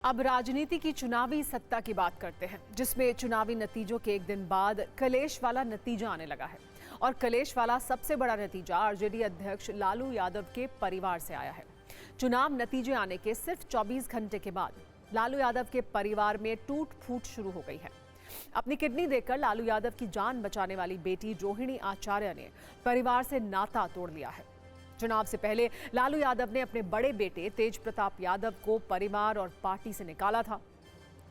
अब राजनीति की चुनावी सत्ता की बात करते हैं, जिसमें चुनावी नतीजों के एक दिन बाद कलेश वाला नतीजा आने लगा है। और कलेश वाला सबसे बड़ा नतीजा आरजेडी अध्यक्ष लालू यादव के परिवार से आया है। चुनाव नतीजे आने के सिर्फ 24 घंटे के बाद लालू यादव के परिवार में टूट फूट शुरू हो गई है। अपनी किडनी देकर लालू यादव की जान बचाने वाली बेटी रोहिणी आचार्य ने परिवार से नाता तोड़ लिया है। चुनाव से पहले लालू यादव ने अपने बड़े बेटे तेज प्रताप यादव को परिवार और पार्टी से निकाला था।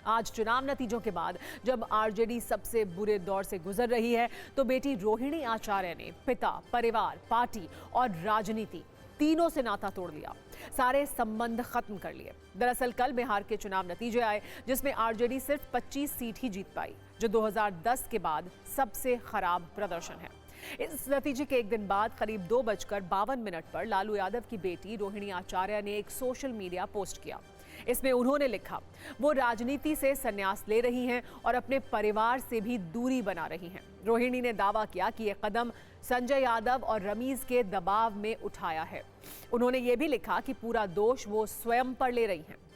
आज चुनाव नतीजों के बाद जब आरजेडी सबसे बुरे दौर से गुजर रही है, तो बेटी रोहिणी आचार्य ने पिता, परिवार, पार्टी और राजनीति तीनों से नाता तोड़ लिया, सारे संबंध खत्म कर लिए। दरअसल कल बिहार के चुनाव नतीजे आए, जिसमें आरजेडी सिर्फ 25 सीट ही जीत पाई, जो 2010 के बाद सबसे खराब प्रदर्शन है। इस नतीजे के एक दिन बाद करीब 2:52 पर लालू यादव की बेटी रोहिणी आचार्य ने एक सोशल मीडिया पोस्ट किया। इसमें उन्होंने लिखा, वो राजनीति से संन्यास ले रही हैं और अपने परिवार से भी दूरी बना रही हैं। रोहिणी ने दावा किया कि यह कदम संजय यादव और रमीज के दबाव में उठाया है। उन्होंने ये भी लिखा कि पूरा दोष वो स्वयं पर ले रही हैं।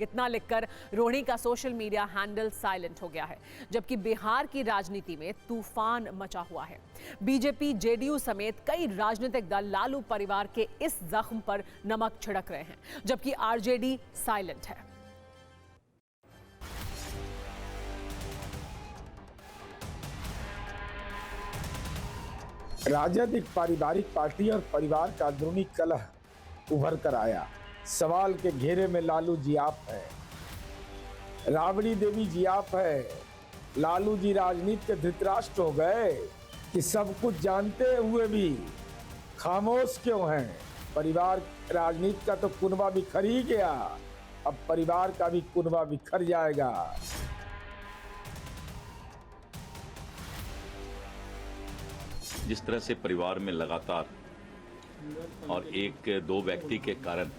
इतना लिखकर रोहिणी का सोशल मीडिया हैंडल साइलेंट हो गया है, जबकि बिहार की राजनीति में तूफान मचा हुआ है। बीजेपी, जेडीयू समेत कई राजनीतिक दल लालू परिवार के इस जख्म पर नमक छिड़क रहे हैं, जबकि आरजेडी साइलेंट है। राजद एक पारिवारिक पार्टी और परिवार का अंदरूनी कलह उभर कर आया। सवाल के घेरे में लालू जी आप है, राबड़ी देवी जी आप है। लालू जी राजनीति के धृतराष्ट्र हो गए कि सब कुछ जानते हुए भी खामोश क्यों हैं। परिवार राजनीति का तो कुनबा बिखर ही गया, अब परिवार का भी कुनबा बिखर जाएगा। जिस तरह से परिवार में लगातार और एक दो व्यक्ति के कारण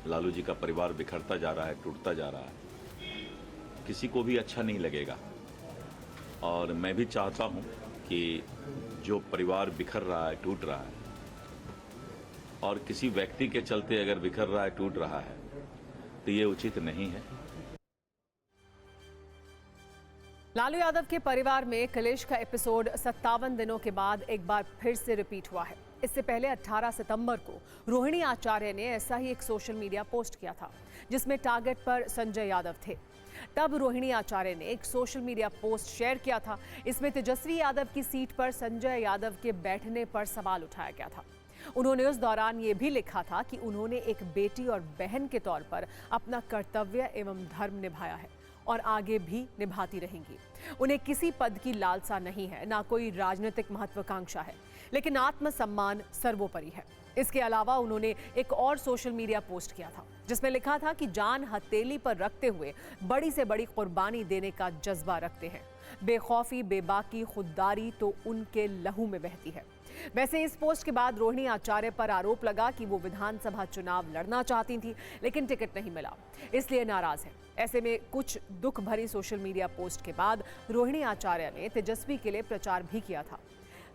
लालू जी का परिवार बिखरता जा रहा है, टूटता जा रहा है, किसी को भी अच्छा नहीं लगेगा। और मैं भी चाहता हूं कि जो परिवार बिखर रहा है, टूट रहा है, और किसी व्यक्ति के चलते अगर बिखर रहा है, टूट रहा है, तो ये उचित नहीं है। लालू यादव के परिवार में कलेश का एपिसोड 57 दिनों के बाद एक बार फिर से रिपीट हुआ है। इससे पहले 18 सितंबर को रोहिणी आचार्य ने ऐसा ही एक सोशल मीडिया पोस्ट किया था, जिसमें टारगेट पर संजय यादव थे। तब रोहिणी आचार्य ने एक सोशल मीडिया पोस्ट शेयर किया था। इसमें तेजस्वी यादव की सीट पर संजय यादव के बैठने पर सवाल उठाया गया था। उन्होंने उस दौरान ये भी लिखा था कि उन्होंने एक बेटी और बहन के तौर पर अपना कर्तव्य एवं धर्म निभाया है और आगे भी निभाती रहेंगी। उन्हें किसी पद की लालसा नहीं है, ना कोई राजनीतिक महत्वाकांक्षा है, लेकिन आत्मसम्मान सर्वोपरि है। इसके अलावा उन्होंने एक और सोशल मीडिया पोस्ट किया था, जिसमें लिखा था कि जान हथेली पर रखते हुए बड़ी से बड़ी कुर्बानी देने का जज्बा रखते हैं। बेखौफी, बेबाकी, खुददारी तो उनके लहू में बहती है। वैसे इस पोस्ट के बाद रोहिणी आचार्य पर आरोप लगा कि वो विधानसभा चुनाव लड़ना चाहती थी, लेकिन टिकट नहीं मिला, इसलिए नाराज है। ऐसे में कुछ दुख भरी सोशल मीडिया पोस्ट के बाद रोहिणी आचार्य ने तेजस्वी के लिए प्रचार भी किया था,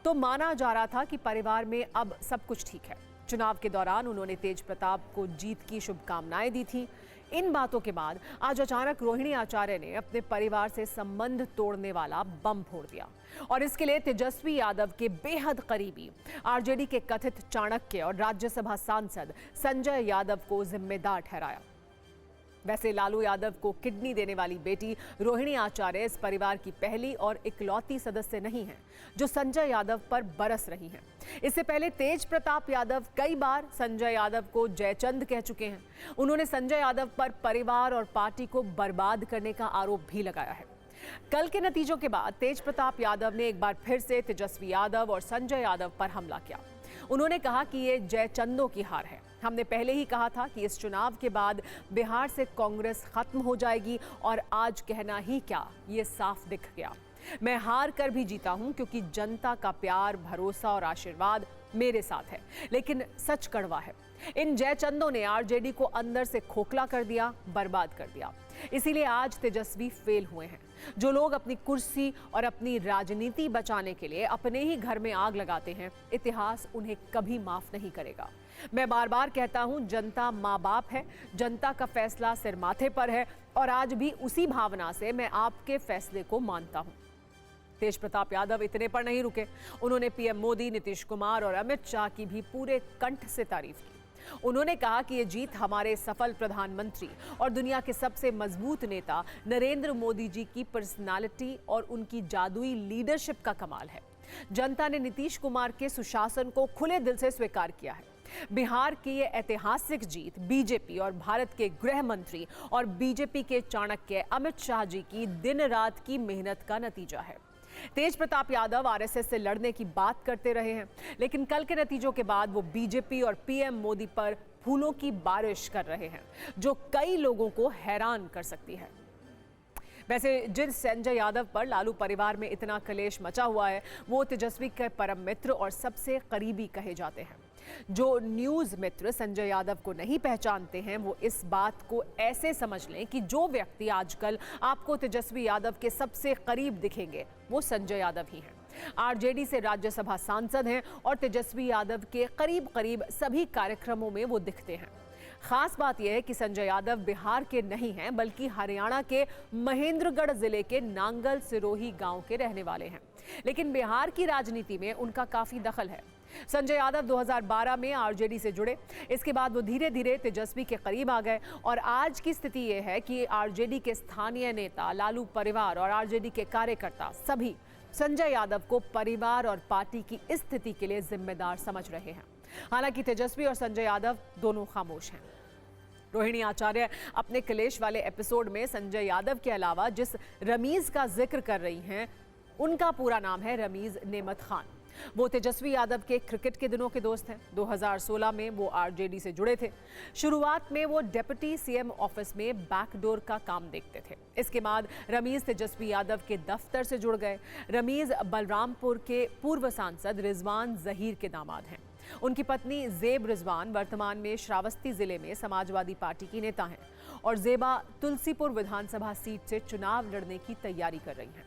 तो माना जा रहा था कि परिवार में अब सब कुछ ठीक है। चुनाव के दौरान उन्होंने तेज प्रताप को जीत की शुभकामनाएं दी थी। इन बातों के बाद आज अचानक रोहिणी आचार्य ने अपने परिवार से संबंध तोड़ने वाला बम फोड़ दिया, और इसके लिए तेजस्वी यादव के बेहद करीबी आरजेडी के कथित चाणक्य और राज्यसभा सांसद संजय यादव को जिम्मेदार ठहराया। वैसे लालू यादव को किडनी देने वाली बेटी रोहिणी आचार्य इस परिवार की पहली और इकलौती सदस्य नहीं है जो संजय यादव पर बरस रही हैं। इससे पहले तेज प्रताप यादव कई बार संजय यादव को जयचंद कह चुके हैं। उन्होंने संजय यादव पर परिवार और पार्टी को बर्बाद करने का आरोप भी लगाया है। कल के नतीजों के बाद तेज प्रताप यादव ने एक बार फिर से तेजस्वी यादव और संजय यादव पर हमला किया। उन्होंने कहा कि ये जयचंदों की हार है। हमने पहले ही कहा था कि इस चुनाव के बाद बिहार से कांग्रेस खत्म हो जाएगी, और आज कहना ही क्या, ये साफ दिख गया। मैं हार कर भी जीता हूं, क्योंकि जनता का प्यार, भरोसा और आशीर्वाद मेरे साथ है। लेकिन सच कड़वा है, इन जयचंदों ने आरजेडी को अंदर से खोखला कर दिया, बर्बाद कर दिया। इसीलिए आज तेजस्वी फेल हुए हैं। जो लोग अपनी कुर्सी और अपनी राजनीति बचाने के लिए अपने ही घर में आग लगाते हैं, इतिहास उन्हें कभी माफ नहीं करेगा। मैं बार बार कहता हूं, जनता माँ बाप है, जनता का फैसला सिर माथे पर है और आज भी उसी भावना से मैं आपके फैसले को मानता हूं। तेज प्रताप यादव इतने पर नहीं रुके। उन्होंने पीएम मोदी, नीतीश कुमार और अमित शाह की भी पूरे कंठ से तारीफ की। उन्होंने कहा कि ये जीत हमारे सफल प्रधानमंत्री और दुनिया के सबसे मजबूत नेता नरेंद्र मोदी जी की पर्सनालिटी और उनकी जादुई लीडरशिप का कमाल है। जनता ने नीतीश कुमार के सुशासन को खुले दिल से स्वीकार किया है। बिहार की ये ऐतिहासिक जीत बीजेपी और भारत के गृह मंत्री और बीजेपी के चाणक्य अमित शाह जी की दिन रात की मेहनत का नतीजा है। तेज प्रताप यादव आरएसएस से लड़ने की बात करते रहे हैं, लेकिन कल के नतीजों के बाद वो बीजेपी और पीएम मोदी पर फूलों की बारिश कर रहे हैं, जो कई लोगों को हैरान कर सकती है। वैसे जिन संजय यादव पर लालू परिवार में इतना कलेश मचा हुआ है, वो तेजस्वी के परम मित्र और सबसे करीबी कहे जाते हैं। जो न्यूज मित्र संजय यादव को नहीं पहचानते हैं, वो इस बात को ऐसे समझ लें कि जो व्यक्ति आजकल आपको तेजस्वी यादव के सबसे करीब दिखेंगे, वो संजय यादव ही हैं। आरजेडी से राज्यसभा सांसद हैं और तेजस्वी यादव के करीब करीब सभी कार्यक्रमों में वो दिखते हैं। खास बात यह है कि संजय यादव बिहार के नहीं हैं, बल्कि हरियाणा के महेंद्रगढ़ जिले के नांगल सिरोही गांव के रहने वाले हैं। लेकिन बिहार की राजनीति में उनका काफी दखल है। संजय यादव 2012 में आरजेडी से जुड़े, इसके बाद वो धीरे धीरे तेजस्वी के करीब आ गए और आज की स्थिति ये है कि आरजेडी के स्थानीय नेता, लालू परिवार और आरजेडी के कार्यकर्ता सभी संजय यादव को परिवार और पार्टी की इस स्थिति के लिए जिम्मेदार समझ रहे हैं। हालांकि तेजस्वी और संजय यादव दोनों खामोश हैं। रोहिणी आचार्य अपने कलेश वाले एपिसोड में संजय यादव के अलावा जिस रमीज का जिक्र कर रही हैं, उनका पूरा नाम है रमीज नेमत खान। वो तेजस्वी यादव के क्रिकेट के दिनों के दोस्त हैं। 2016 में वो आरजेडी से जुड़े थे। शुरुआत में वो डिप्टी सीएम ऑफिस में बैकडोर का काम देखते थे। इसके बाद रमीज तेजस्वी यादव के दफ्तर से जुड़ गए। रमीज बलरामपुर के पूर्व सांसद रिजवान जहीर के दामाद हैं। उनकी पत्नी जेब रिजवान वर्तमान में श्रावस्ती जिले में समाजवादी पार्टी की नेता हैं और जेबा तुलसीपुर विधानसभा सीट से चुनाव लड़ने की तैयारी कर रही हैं।